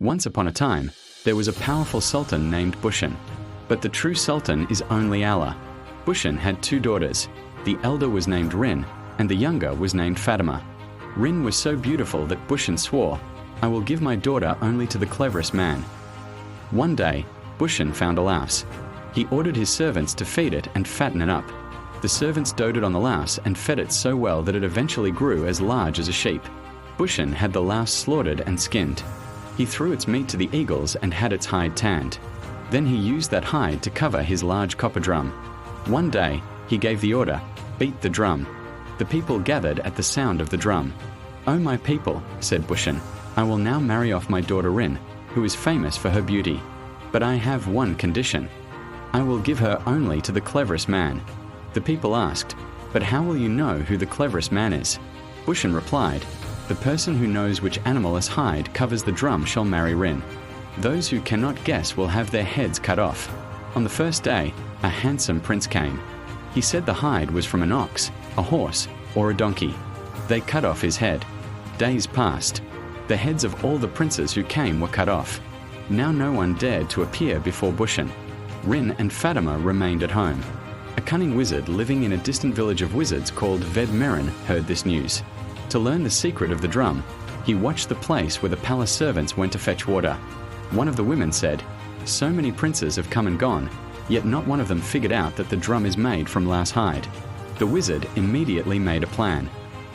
Once upon a time, there was a powerful sultan named Bushan. But the true sultan is only Allah. Bushan had 2 daughters. The elder was named Rin, and the younger was named Fatima. Rin was so beautiful that Bushan swore, "I will give my daughter only to the cleverest man." One day, Bushan found a louse. He ordered his servants to feed it and fatten it up. The servants doted on the louse and fed it so well that it eventually grew as large as a sheep. Bushan had the louse slaughtered and skinned. He threw its meat to the eagles and had its hide tanned. Then he used that hide to cover his large copper drum. One day, he gave the order, "Beat the drum." The people gathered at the sound of the drum. "O my people," said Bushan, "I will now marry off my daughter Rin, who is famous for her beauty. But I have one condition. I will give her only to the cleverest man." The people asked, "But how will you know who the cleverest man is?" Bushan replied, "The person who knows which animal's hide covers the drum shall marry Rin. Those who cannot guess will have their heads cut off." On the first day, a handsome prince came. He said the hide was from an ox, a horse, or a donkey. They cut off his head. Days passed. The heads of all the princes who came were cut off. Now no one dared to appear before Bushan. Rin and Fatima remained at home. A cunning wizard living in a distant village of wizards called Vedmerin heard this news. To learn the secret of the drum, he watched the place where the palace servants went to fetch water. One of the women said, "So many princes have come and gone, yet not one of them figured out that the drum is made from louse hide." The wizard immediately made a plan.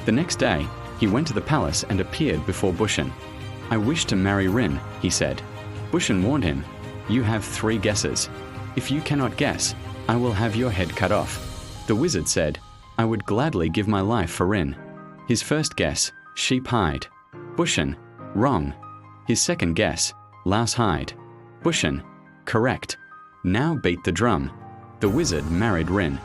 The next day, he went to the palace and appeared before Bushan. "I wish to marry Rin," he said. Bushan warned him, "You have 3 guesses. If you cannot guess, I will have your head cut off." The wizard said, "I would gladly give my life for Rin." His first guess, sheep hide. Bushan, wrong. His second guess, louse hide. Bushan, correct. Now beat the drum. The wizard married Rin.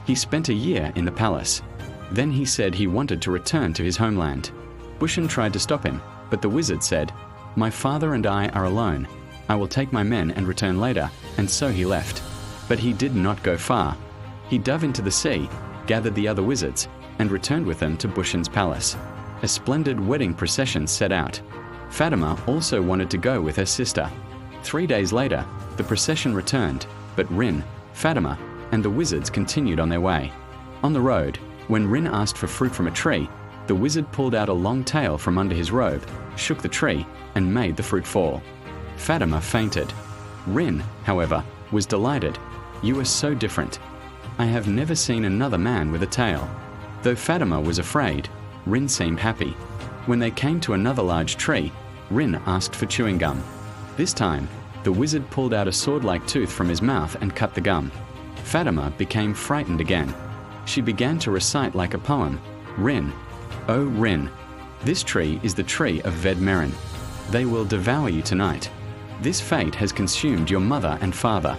He spent a year in the palace. Then he said he wanted to return to his homeland. Bushan tried to stop him, but the wizard said, "My father and I are alone. I will take my men and return later," and so he left. But he did not go far. He dove into the sea, gathered the other wizards, and returned with them to Bushan's palace. A splendid wedding procession set out. Fatima also wanted to go with her sister. 3 days later, the procession returned, but Rin, Fatima, and the wizards continued on their way. On the road, when Rin asked for fruit from a tree, the wizard pulled out a long tail from under his robe, shook the tree, and made the fruit fall. Fatima fainted. Rin, however, was delighted. "You are so different. I have never seen another man with a tail." Though Fatima was afraid, Rin seemed happy. When they came to another large tree, Rin asked for chewing gum. This time, the wizard pulled out a sword-like tooth from his mouth and cut the gum. Fatima became frightened again. She began to recite like a poem, "Rin, oh Rin, this tree is the tree of Vedmerin. They will devour you tonight. This fate has consumed your mother and father."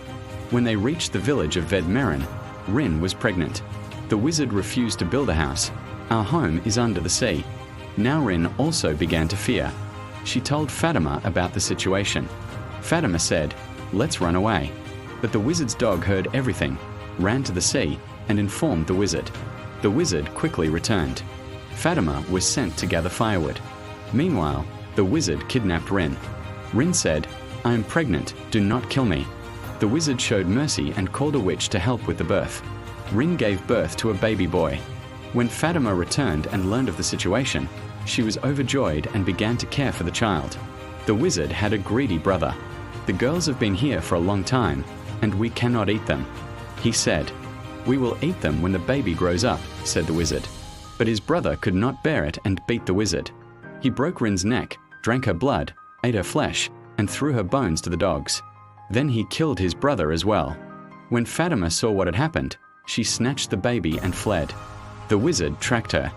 When they reached the village of Vedmerin, Rin was pregnant. The wizard refused to build a house. "Our home is under the sea." Now Rin also began to fear. She told Fatima about the situation. Fatima said, "Let's run away." But the wizard's dog heard everything, ran to the sea, and informed the wizard. The wizard quickly returned. Fatima was sent to gather firewood. Meanwhile, the wizard kidnapped Rin. Rin said, "I am pregnant, do not kill me." The wizard showed mercy and called a witch to help with the birth. Rin gave birth to a baby boy. When Fatima returned and learned of the situation, she was overjoyed and began to care for the child. The wizard had a greedy brother. "The girls have been here for a long time, and we cannot eat them." He said, "We will eat them when the baby grows up," said the wizard. But his brother could not bear it and beat the wizard. He broke Rin's neck, drank her blood, ate her flesh, and threw her bones to the dogs. Then he killed his brother as well. When Fatima saw what had happened, she snatched the baby and fled. The wizard tracked her.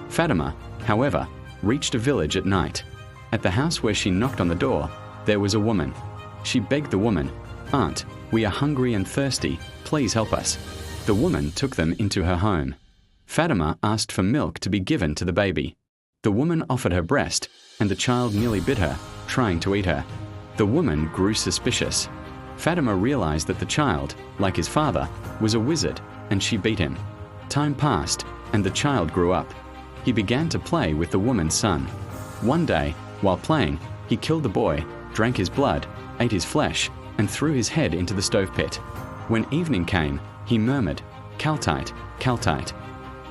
Fatima, however, reached a village at night. At the house where she knocked on the door, there was a woman. She begged the woman, "Aunt, we are hungry and thirsty. Please help us." The woman took them into her home. Fatima asked for milk to be given to the baby. The woman offered her breast, and the child nearly bit her, trying to eat her. The woman grew suspicious. Fatima realized that the child, like his father, was a wizard, and she beat him. Time passed, and the child grew up. He began to play with the woman's son. One day, while playing, he killed the boy, drank his blood, ate his flesh, and threw his head into the stove pit. When evening came, he murmured, "Kaltite, Kaltite.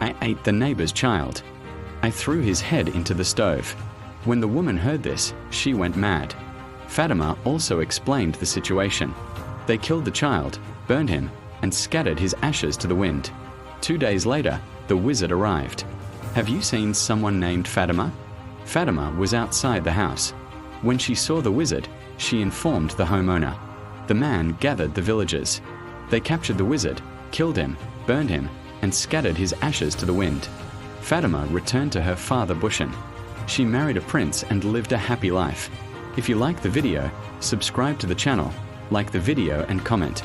I ate the neighbor's child. I threw his head into the stove." When the woman heard this, she went mad. Fatima also explained the situation. They killed the child, burned him, and scattered his ashes to the wind. 2 days later, the wizard arrived. Have you seen someone named Fatima? Fatima was outside the house. When she saw the wizard, she informed the homeowner. The man gathered the villagers. They captured the wizard, killed him, burned him, and scattered his ashes to the wind. Fatima returned to her father Bushin. She married a prince and lived a happy life. If you like the video, subscribe to the channel, like the video and comment.